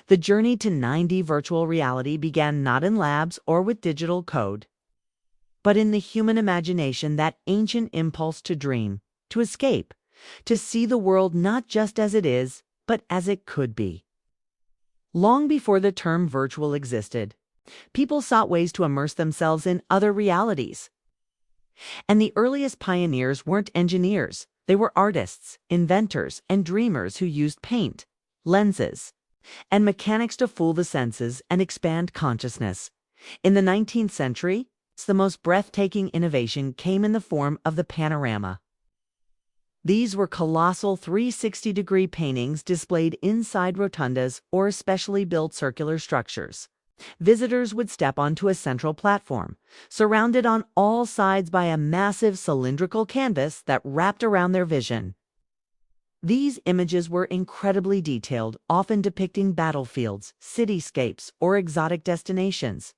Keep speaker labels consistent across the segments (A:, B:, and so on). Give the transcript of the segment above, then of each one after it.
A: The journey to 9D virtual reality began not in labs or with digital code, but in the human imagination, that ancient impulse to dream, to escape, to see the world not just as it is, but as it could be. Long before the term virtual existed, people sought ways to immerse themselves in other realities. And the earliest pioneers weren't engineers. They were artists, inventors, and dreamers who used paint, lenses, and mechanics to fool the senses and expand consciousness. In the 19th century, the most breathtaking innovation came in the form of the panorama. These were colossal 360-degree paintings displayed inside rotundas or specially built circular structures. Visitors would step onto a central platform, surrounded on all sides by a massive cylindrical canvas that wrapped around their vision. These images were incredibly detailed, often depicting battlefields, cityscapes, or exotic destinations.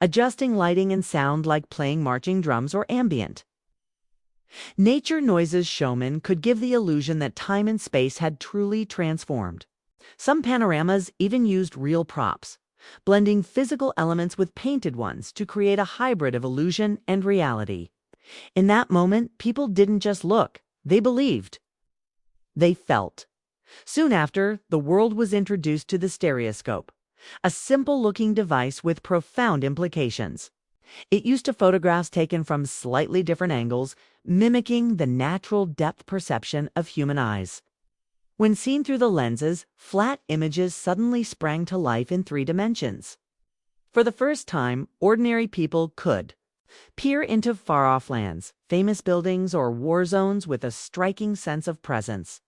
A: Adjusting lighting and sound like playing marching drums or ambient. Nature noises showmen could give the illusion that time and space had truly transformed. Some panoramas even used real props, blending physical elements with painted ones to create a hybrid of illusion and reality. In that moment, people didn't just look, they believed. They felt. Soon after, the world was introduced to the stereoscope, a simple-looking device with profound implications. It used to photographs taken from slightly different angles, mimicking the natural depth perception of human eyes. When seen through the lenses, flat images suddenly sprang to life in 3 dimensions. For the first time, ordinary people could peer into far-off lands, famous buildings, or war zones with a striking sense of presence.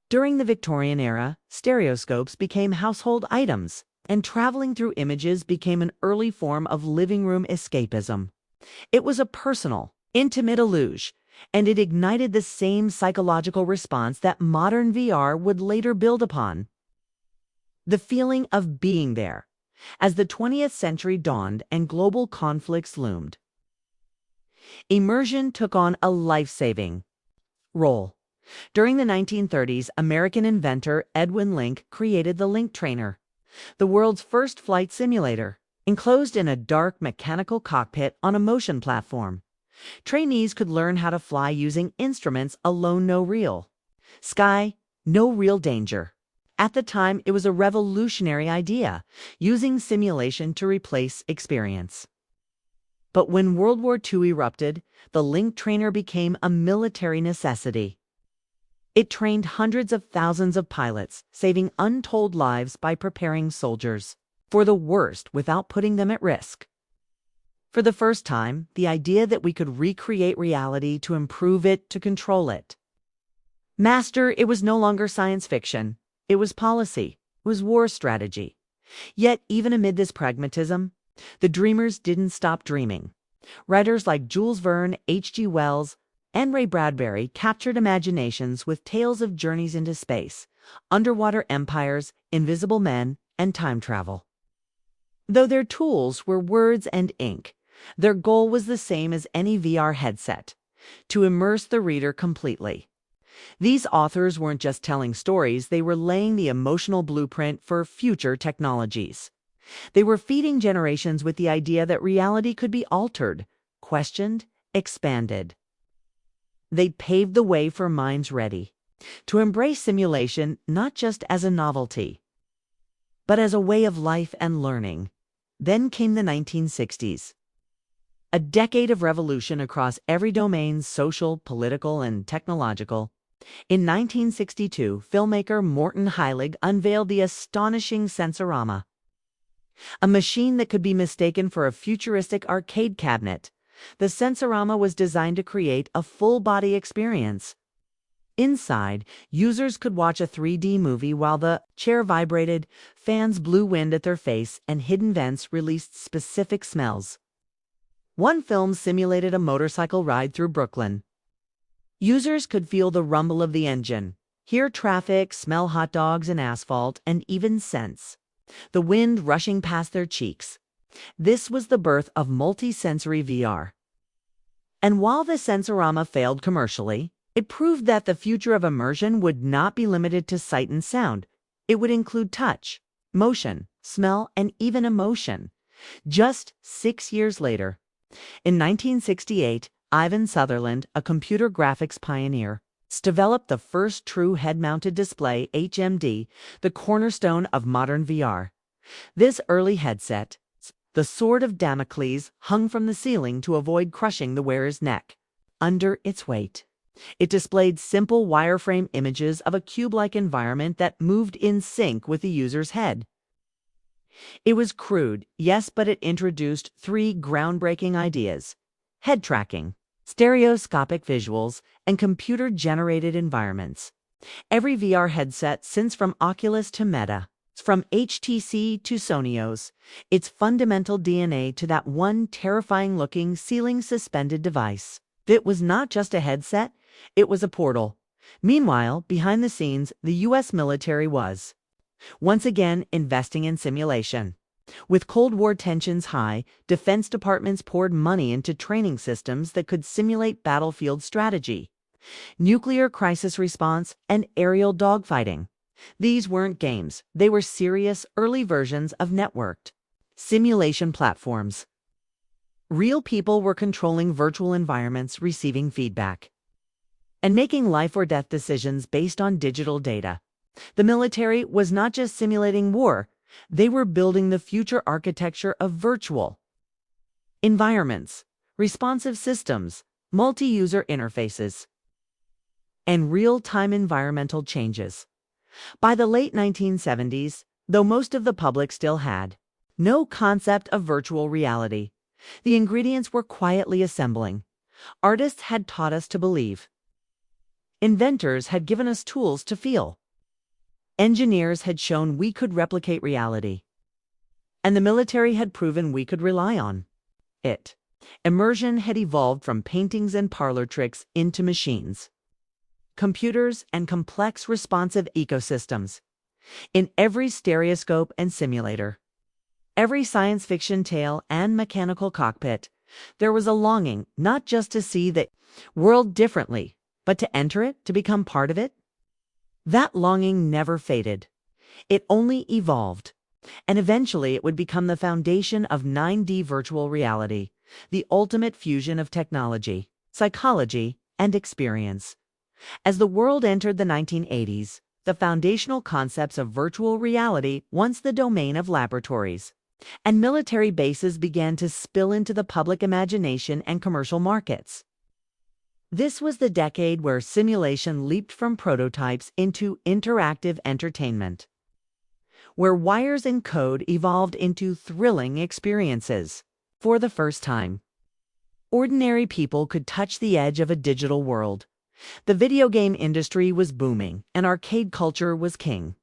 A: During the Victorian era, stereoscopes became household items, and traveling through images became an early form of living room escapism. It was a personal, intimate illusion, and it ignited the same psychological response that modern VR would later build upon. The feeling of being there, as the 20th century dawned and global conflicts loomed. Immersion took on a life-saving role. During the 1930s, American inventor Edwin Link created the Link Trainer, the world's first flight simulator, enclosed in a dark mechanical cockpit on a motion platform. Trainees could learn how to fly using instruments alone, no real sky, no real danger. At the time, it was a revolutionary idea, using simulation to replace experience. But when World War II erupted, the Link Trainer became a military necessity. It trained hundreds of thousands of pilots, saving untold lives by preparing soldiers for the worst without putting them at risk. For the first time, the idea that we could recreate reality to improve it, to control it. It was no longer science fiction. It was policy. It was war strategy. Yet, even amid this pragmatism, the dreamers didn't stop dreaming. Writers like Jules Verne, H.G. Wells, and Ray Bradbury captured imaginations with tales of journeys into space, underwater empires, invisible men, and time travel. Though their tools were words and ink, their goal was the same as any VR headset: to immerse the reader completely. These authors weren't just telling stories, they were laying the emotional blueprint for future technologies. They were feeding generations with the idea that reality could be altered, questioned, expanded. They paved the way for minds ready to embrace simulation not just as a novelty, but as a way of life and learning. Then came the 1960s. A decade of revolution across every domain, social, political, and technological. In 1962, filmmaker Morton Heilig unveiled the astonishing Sensorama, a machine that could be mistaken for a futuristic arcade cabinet. The Sensorama was designed to create a full-body experience. Inside, users could watch a 3D movie while the chair vibrated, fans blew wind at their face, and hidden vents released specific smells. One film simulated a motorcycle ride through Brooklyn. Users could feel the rumble of the engine, hear traffic, smell hot dogs and asphalt, and even sense the wind rushing past their cheeks. This was the birth of multi-sensory VR. And while the Sensorama failed commercially, it proved that the future of immersion would not be limited to sight and sound. It would include touch, motion, smell, and even emotion. Just 6 years later, in 1968, Ivan Sutherland, a computer graphics pioneer, developed the first true head-mounted display, HMD, the cornerstone of modern VR. This early headset, the sword of Damocles, hung from the ceiling to avoid crushing the wearer's neck. Under its weight, it displayed simple wireframe images of a cube-like environment that moved in sync with the user's head. It was crude, yes, but it introduced three groundbreaking ideas: head tracking, stereoscopic visuals, and computer-generated environments. Every VR headset, since from Oculus to Meta, from HTC to Sony's, its fundamental DNA to that one terrifying-looking ceiling-suspended device. It was not just a headset, it was a portal. Meanwhile, behind the scenes, the U.S. military was once again investing in simulation. With Cold War tensions high, defense departments poured money into training systems that could simulate battlefield strategy, nuclear crisis response, and aerial dogfighting. These weren't games, they were serious early versions of networked simulation platforms. Real people were controlling virtual environments, receiving feedback, and making life or death decisions based on digital data. The military was not just simulating war, they were building the future architecture of virtual environments, responsive systems, multi-user interfaces, and real-time environmental changes. By the late 1970s, though most of the public still had no concept of virtual reality, the ingredients were quietly assembling. Artists had taught us to believe. Inventors had given us tools to feel. Engineers had shown we could replicate reality. And the military had proven we could rely on it. Immersion had evolved from paintings and parlor tricks into machines, computers, and complex responsive ecosystems. In every stereoscope and simulator, every science fiction tale and mechanical cockpit, there was a longing not just to see the world differently, but to enter it, to become part of it. That longing never faded. It only evolved. And eventually it would become the foundation of 9D virtual reality, the ultimate fusion of technology, psychology, and experience. As the world entered the 1980s, the foundational concepts of virtual reality, once the domain of laboratories and military bases, began to spill into the public imagination and commercial markets. This was the decade where simulation leaped from prototypes into interactive entertainment, where wires and code evolved into thrilling experiences. For the first time, ordinary people could touch the edge of a digital world. The video game industry was booming, and arcade culture was king.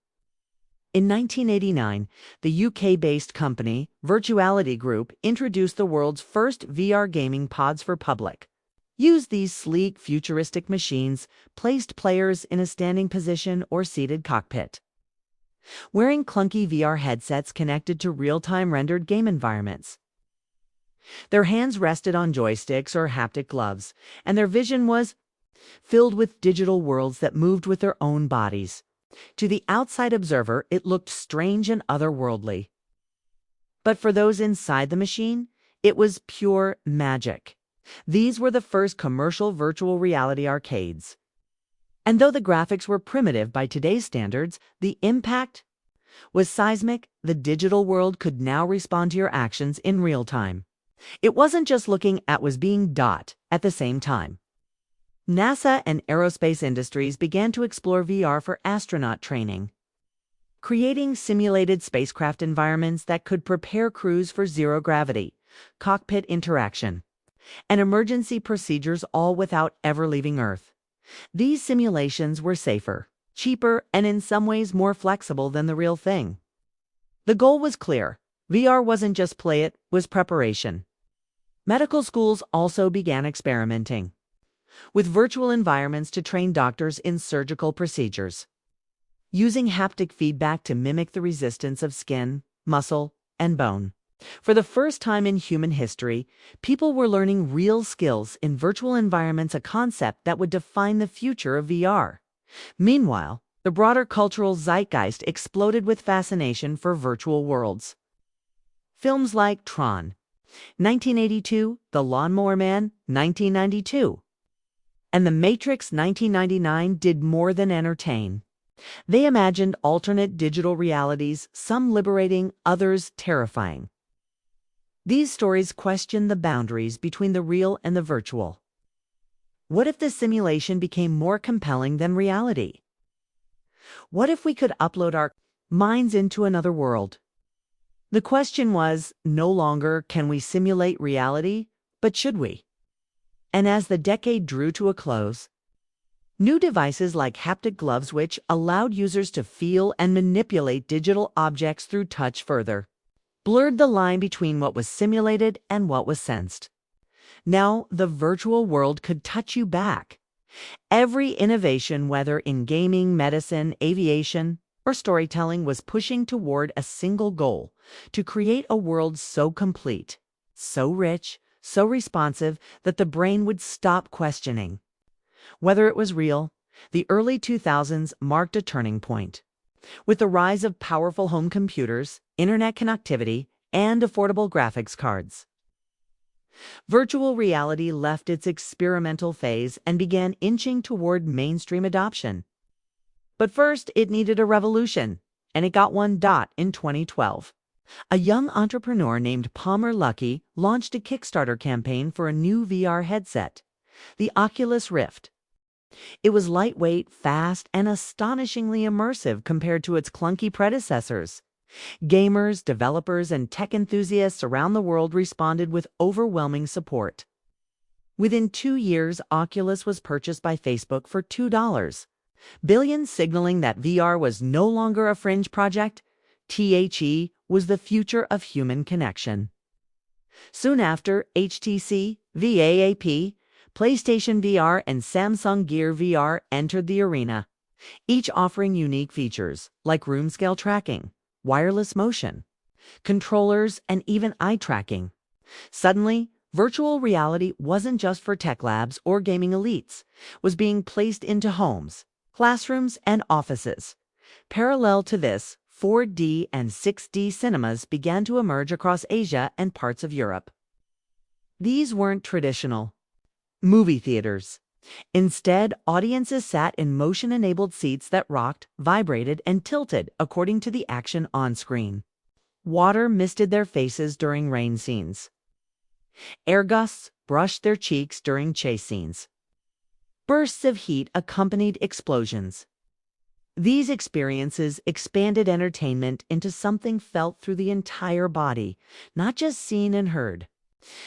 A: In 1989, the UK-based company, Virtuality Group, introduced the world's first VR gaming pods for public. These sleek, futuristic machines placed players in a standing position or seated cockpit, wearing clunky VR headsets connected to real-time rendered game environments. Their hands rested on joysticks or haptic gloves, and their vision was filled with digital worlds that moved with their own bodies. To the outside observer, it looked strange and otherworldly. But for those inside the machine, it was pure magic. These were the first commercial virtual reality arcades. And though the graphics were primitive by today's standards, the impact was seismic. The digital world could now respond to your actions in real time. It wasn't just looking at what was being done at the same time. NASA and aerospace industries began to explore VR for astronaut training, creating simulated spacecraft environments that could prepare crews for zero gravity, cockpit interaction, and emergency procedures, all without ever leaving Earth. These simulations were safer, cheaper, and in some ways more flexible than the real thing. The goal was clear. VR wasn't just play, it was preparation. Medical schools also began experimenting with virtual environments to train doctors in surgical procedures, using haptic feedback to mimic the resistance of skin, muscle, and bone. For the first time in human history, people were learning real skills in virtual environments, a concept that would define the future of VR. Meanwhile, The broader cultural zeitgeist exploded with fascination for virtual worlds. Films like Tron, 1982, The Lawnmower Man, 1992, and The Matrix, 1999 did more than entertain. They imagined alternate digital realities, some liberating, others terrifying. These stories question the boundaries between the real and the virtual. What if the simulation became more compelling than reality? What if we could upload our minds into another world? The question was no longer can we simulate reality, but should we? And as the decade drew to a close, new devices like haptic gloves, which allowed users to feel and manipulate digital objects through touch further, blurred the line between what was simulated and what was sensed. Now, the virtual world could touch you back. Every innovation, whether in gaming, medicine, aviation, or storytelling, was pushing toward a single goal: to create a world so complete, so rich, so responsive that the brain would stop questioning whether it was real. The early 2000s marked a turning point. With the rise of powerful home computers, internet connectivity, and affordable graphics cards, virtual reality left its experimental phase and began inching toward mainstream adoption. But first, it needed a revolution, and it got one. In 2012, a young entrepreneur named Palmer Luckey launched a Kickstarter campaign for a new VR headset, the Oculus Rift. It was lightweight, fast, and astonishingly immersive compared to its clunky predecessors. Gamers, developers, and tech enthusiasts around the world responded with overwhelming support. Within 2 years, Oculus was purchased by Facebook for $2 billion, signaling that VR was no longer a fringe project. THE was the future of human connection. Soon after, HTC, VAAP, PlayStation VR, and Samsung Gear VR entered the arena, each offering unique features like room-scale tracking, wireless motion, controllers, and even eye tracking. Suddenly, virtual reality wasn't just for tech labs or gaming elites. It was being placed into homes, classrooms, and offices. Parallel to this, 4D and 6D cinemas began to emerge across Asia and parts of Europe. These weren't traditional movie theaters. Instead, audiences sat in motion-enabled seats that rocked, vibrated, and tilted according to the action on screen. Water misted their faces during rain scenes. Air gusts brushed their cheeks during chase scenes. Bursts of heat accompanied explosions. These experiences expanded entertainment into something felt through the entire body, not just seen and heard.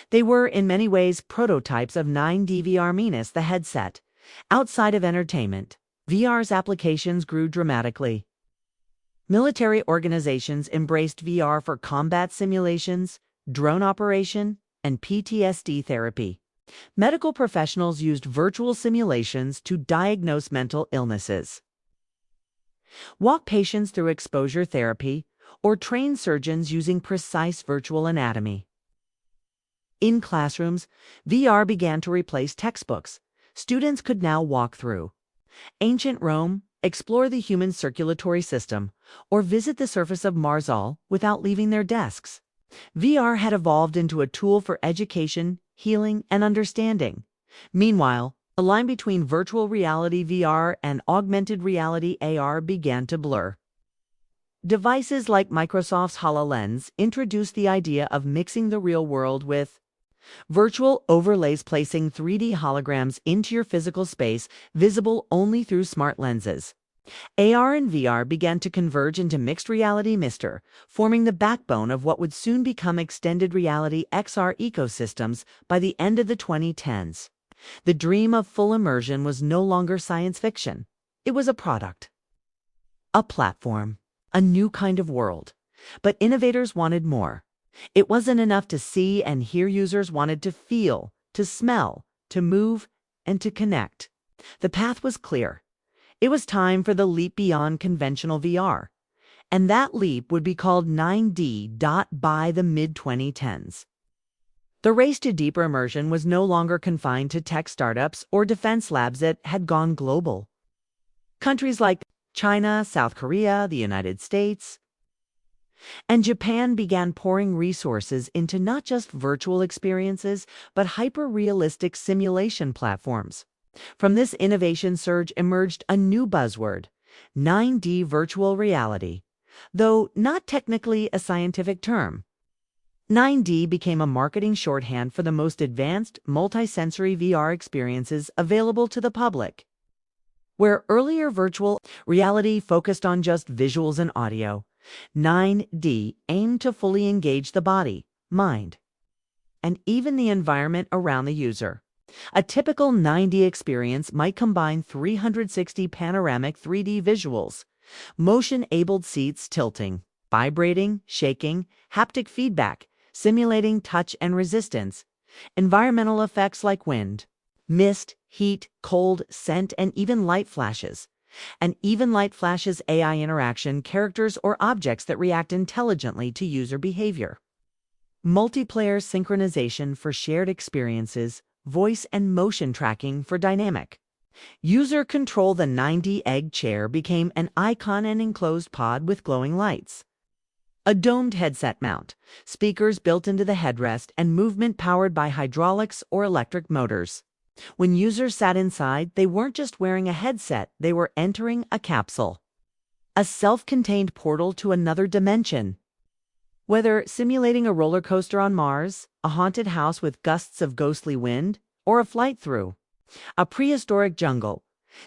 A: They were, in many ways, prototypes of 9D VR. The headset. Outside of entertainment, VR's applications grew dramatically. Military organizations embraced VR for combat simulations, drone operation, and PTSD therapy. Medical professionals used virtual simulations to diagnose mental illnesses, walk patients through exposure therapy, or train surgeons using precise virtual anatomy. In classrooms, VR began to replace textbooks. Students could now walk through ancient Rome, explore the human circulatory system, or visit the surface of Mars all without leaving their desks. VR had evolved into a tool for education, healing, and understanding. Meanwhile, the line between virtual reality VR and augmented reality AR began to blur. Devices like Microsoft's HoloLens introduced the idea of mixing the real world with virtual overlays, placing 3D holograms into your physical space, visible only through smart lenses. AR and VR began to converge into mixed reality MR, forming the backbone of what would soon become extended reality XR ecosystems by the end of the 2010s. The dream of full immersion was no longer science fiction. It was a product, a platform, a new kind of world. But innovators wanted more. It wasn't enough to see and hear. Users wanted to feel, to smell, to move, and to connect. The path was clear. It was time for the leap beyond conventional VR. And that leap would be called 9D. By the mid-2010s. The race to deeper immersion was no longer confined to tech startups or defense labs. It had gone global. Countries like China, South Korea, the United States, and Japan began pouring resources into not just virtual experiences, but hyper-realistic simulation platforms. From this innovation surge emerged a new buzzword, 9D virtual reality, though not technically a scientific term. 9D became a marketing shorthand for the most advanced multisensory VR experiences available to the public. Where earlier virtual reality focused on just visuals and audio, 9D aimed to fully engage the body, mind, and even the environment around the user. A typical 9D experience might combine 360 panoramic 3D visuals, motion-abled seats tilting, vibrating, shaking, haptic feedback, simulating touch and resistance, environmental effects like wind, mist, heat, cold, scent, and even light flashes. And even light flashes AI interaction, characters or objects that react intelligently to user behavior. Multiplayer synchronization for shared experiences, voice and motion tracking for dynamic. User control. The 9D egg chair became an icon and enclosed pod with glowing lights. A domed headset mount, speakers built into the headrest, and movement powered by hydraulics or electric motors. When users sat inside, they weren't just wearing a headset, they were entering a capsule. A self-contained portal to another dimension. Whether simulating a roller coaster on Mars, a haunted house with gusts of ghostly wind, or a flight through a prehistoric jungle,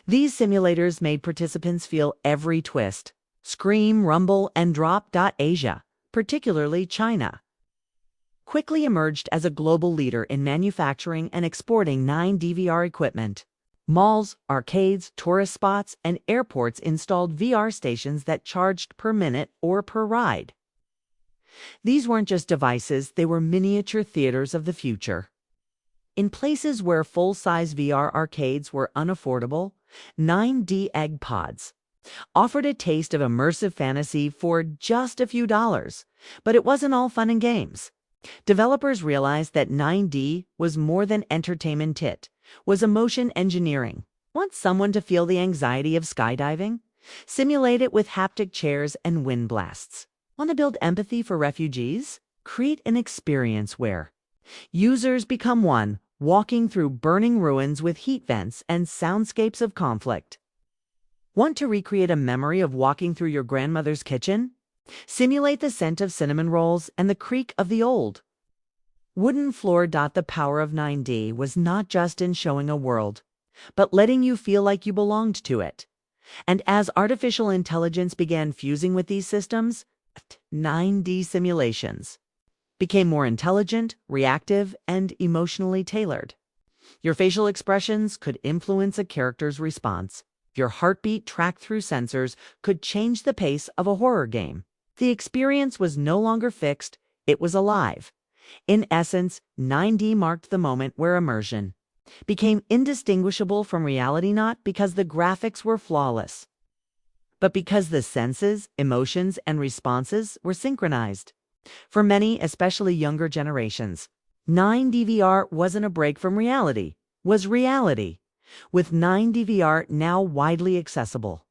A: these simulators made participants feel every twist, scream, rumble, and drop. Asia, particularly China, quickly emerged as a global leader in manufacturing and exporting 9D VR equipment. Malls, arcades, tourist spots, and airports installed VR stations that charged per minute or per ride. These weren't just devices, they were miniature theaters of the future. In places where full-size VR arcades were unaffordable, 9D egg pods offered a taste of immersive fantasy for just a few dollars. But it wasn't all fun and games. Developers realized that 9D was more than entertainment. It was emotion engineering. Want someone to feel the anxiety of skydiving? Simulate it with haptic chairs and wind blasts. Want to build empathy for refugees? Create an experience where users become one, walking through burning ruins with heat vents and soundscapes of conflict. Want to recreate a memory of walking through your grandmother's kitchen? Simulate the scent of cinnamon rolls and the creak of the old wooden floor. The power of 9D was not just in showing a world, but letting you feel like you belonged to it. And as artificial intelligence began fusing with these systems, 9D simulations became more intelligent, reactive, and emotionally tailored. Your facial expressions could influence a character's response. Your heartbeat, tracked through sensors, could change the pace of a horror game. The experience was no longer fixed, it was alive. In essence, 9D marked the moment where immersion became indistinguishable from reality, not because the graphics were flawless, but because the senses, emotions, and responses were synchronized. For many, especially younger generations, 9D VR wasn't a break from reality, was reality. With 9D VR now widely accessible,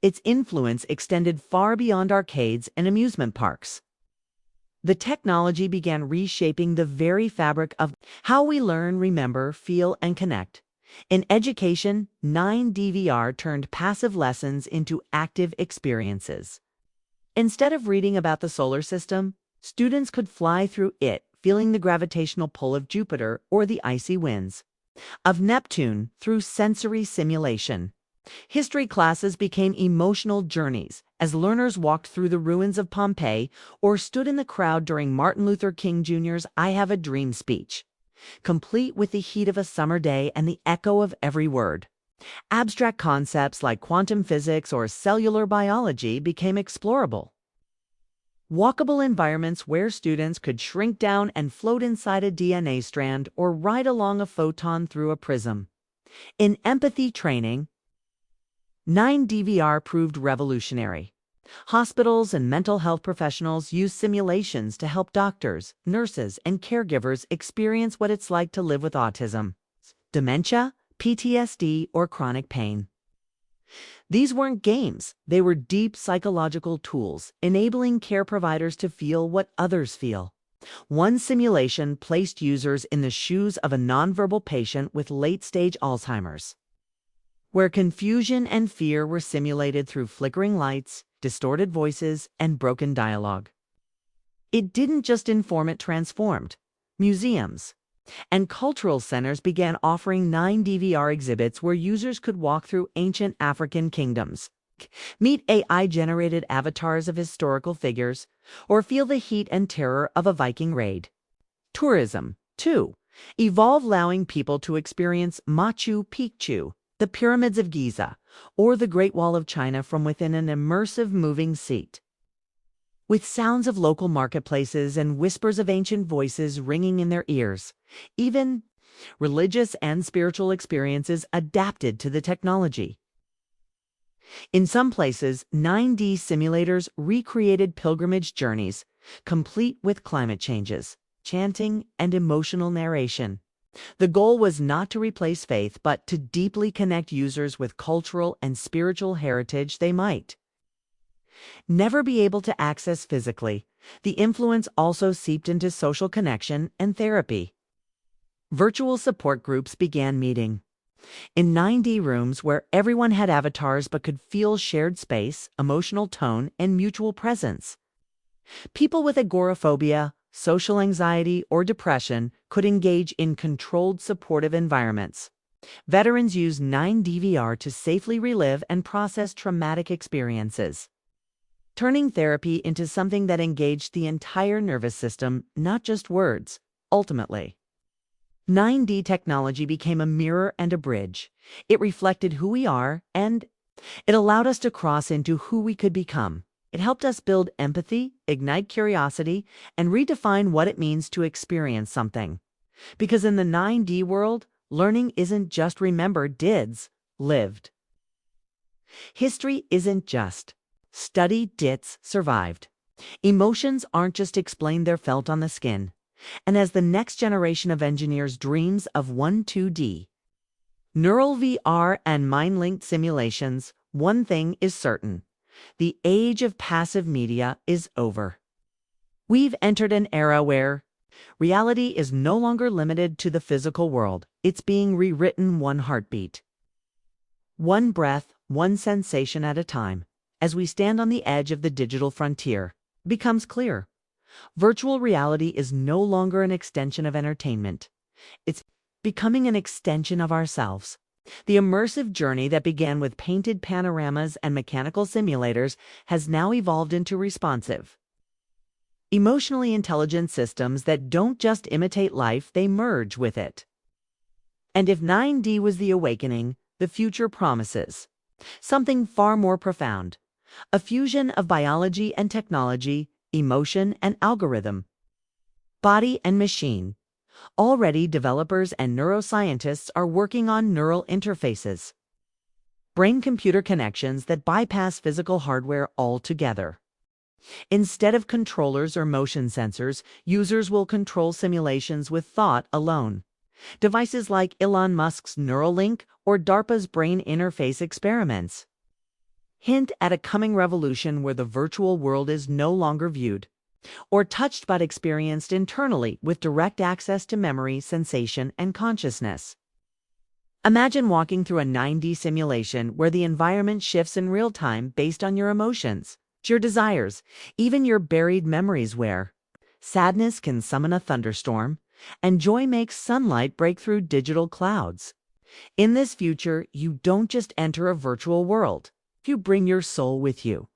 A: its influence extended far beyond arcades and amusement parks. The technology began reshaping the very fabric of how we learn, remember, feel, and connect. In education, 9D VR turned passive lessons into active experiences. Instead of reading about the solar system, students could fly through it, feeling the gravitational pull of Jupiter or the icy winds of Neptune through sensory simulation. History classes became emotional journeys as learners walked through the ruins of Pompeii or stood in the crowd during Martin Luther King Jr.'s "I Have a Dream" speech, complete with the heat of a summer day and the echo of every word. Abstract concepts like quantum physics or cellular biology became explorable. Walkable environments where students could shrink down and float inside a DNA strand or ride along a photon through a prism. In empathy training, 9D VR proved revolutionary. Hospitals and mental health professionals use simulations to help doctors, nurses, and caregivers experience what it's like to live with autism, dementia, PTSD, or chronic pain. These weren't games, they were deep psychological tools, enabling care providers to feel what others feel. One simulation placed users in the shoes of a nonverbal patient with late-stage Alzheimer's, where confusion and fear were simulated through flickering lights, distorted voices, and broken dialogue. It didn't just inform, it transformed. Museums and cultural centers began offering 9D exhibits where users could walk through ancient African kingdoms, meet AI-generated avatars of historical figures, or feel the heat and terror of a Viking raid. Tourism, too, evolved, allowing people to experience Machu Picchu, the pyramids of Giza, or the Great Wall of China from within an immersive moving seat. With sounds of local marketplaces and whispers of ancient voices ringing in their ears, even religious and spiritual experiences adapted to the technology. In some places, 9D simulators recreated pilgrimage journeys, complete with climate changes, chanting, and emotional narration. The goal was not to replace faith, but to deeply connect users with cultural and spiritual heritage they might never be able to access physically. The influence also seeped into social connection and therapy. Virtual support groups began meeting in 9D rooms where everyone had avatars but could feel shared space, emotional tone, and mutual presence. People with agoraphobia, social anxiety, or depression could engage in controlled, supportive environments. Veterans used 9D to safely relive and process traumatic experiences, turning therapy into something that engaged the entire nervous system, not just words. Ultimately, 9D technology became a mirror and a bridge. It reflected who we are, and it allowed us to cross into who we could become. It helped us build empathy, ignite curiosity, and redefine what it means to experience something. Because in the 9D world, learning isn't just remembered, it's lived. History isn't just studied, it's survived. Emotions aren't just explained, they're felt on the skin. And as the next generation of engineers dreams of 1-2D, neural VR and mind-linked simulations, one thing is certain: the age of passive media is over. We've entered an era where reality is no longer limited to the physical world. It's being rewritten one heartbeat, one breath, one sensation at a time. As we stand on the edge of the digital frontier, it becomes clear: virtual reality is no longer an extension of entertainment. It's becoming an extension of ourselves. The immersive journey that began with painted panoramas and mechanical simulators has now evolved into responsive, emotionally intelligent systems that don't just imitate life, they merge with it. And if 9D was the awakening, the future promises something far more profound: a fusion of biology and technology, emotion and algorithm, body and machine. Already, developers and neuroscientists are working on neural interfaces, brain-computer connections that bypass physical hardware altogether. Instead of controllers or motion sensors, users will control simulations with thought alone. Devices like Elon Musk's Neuralink or DARPA's brain interface experiments hint at a coming revolution where the virtual world is no longer viewed or touched but experienced internally, with direct access to memory, sensation, and consciousness. Imagine walking through a 9D simulation where the environment shifts in real time based on your emotions, your desires, even your buried memories, where sadness can summon a thunderstorm and joy makes sunlight break through digital clouds. In this future, you don't just enter a virtual world, you bring your soul with you.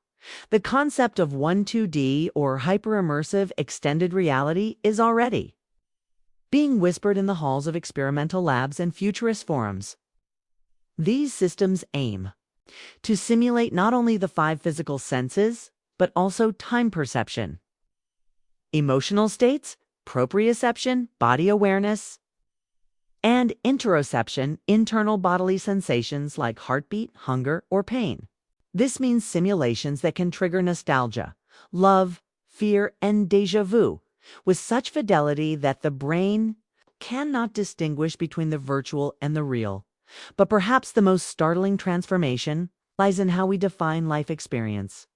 A: The concept of 1-2D or hyper-immersive extended reality is already being whispered in the halls of experimental labs and futurist forums. These systems aim to simulate not only the 5 physical senses, but also time perception, emotional states, proprioception, body awareness, and interoception, internal bodily sensations like heartbeat, hunger, or pain. This means simulations that can trigger nostalgia, love, fear, and déjà vu with such fidelity that the brain cannot distinguish between the virtual and the real. But perhaps the most startling transformation, lies in how we define life experience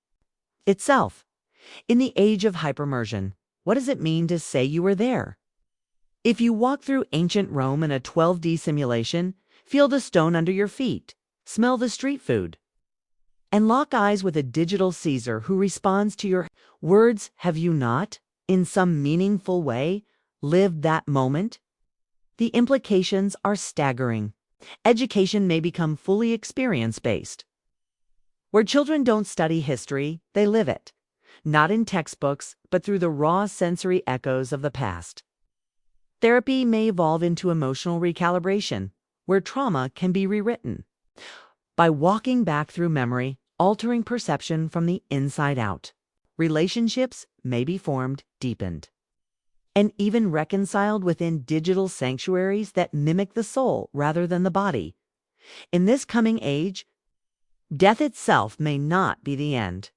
A: itself. In the age of hyperimmersion, what does it mean to say you were there? If you walk through ancient Rome in a 12D simulation, feel the stone under your feet, smell the street food, and lock eyes with a digital Caesar who responds to your words, have you not, in some meaningful way, lived that moment? The implications are staggering. Education may become fully experience-based, where children don't study history, they live it, not in textbooks, but through the raw sensory echoes of the past. Therapy may evolve into emotional recalibration, where trauma can be rewritten by walking back through memory, altering perception from the inside out. Relationships may be formed, deepened, and even reconciled within digital sanctuaries that mimic the soul rather than the body. In this coming age, death itself may not be the end.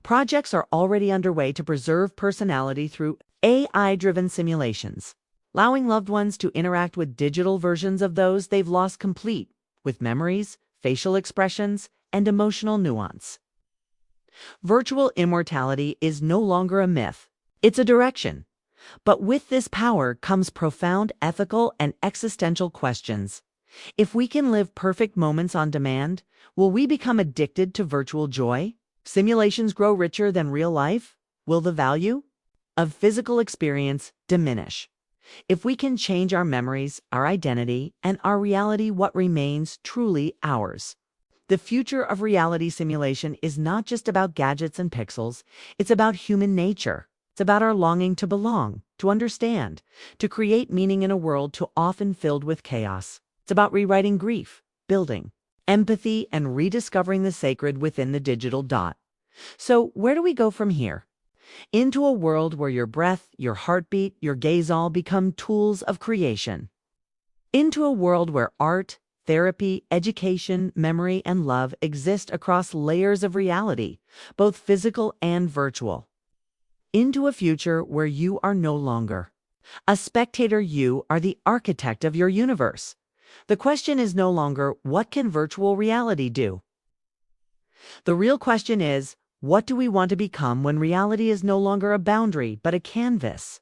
A: Projects are already underway to preserve personality through AI-driven simulations, allowing loved ones to interact with digital versions of those they've lost complete with memories, facial expressions, and emotional nuance. Virtual immortality is no longer a myth, it's a direction. But with this power comes profound ethical and existential questions. If we can live perfect moments on demand, will we become addicted to virtual joy? Simulations grow richer than real life? Will the value of physical experience diminish? If we can change our memories, our identity, and our reality, what remains truly ours? The future of reality simulation is not just about gadgets and pixels, it's about human nature. It's about our longing to belong, to understand, to create meaning in a world too often filled with chaos. It's about rewriting grief, building empathy, and rediscovering the sacred within the digital dot. So where do we go from here? Into a world where your breath, your heartbeat, your gaze all become tools of creation. Into a world where art, therapy, education, memory, and love exist across layers of reality, both physical and virtual. Into a future where you are no longer a spectator, you are the architect of your universe. The question is no longer, what can virtual reality do? The real question is, what do we want to become when reality is no longer a boundary but a canvas?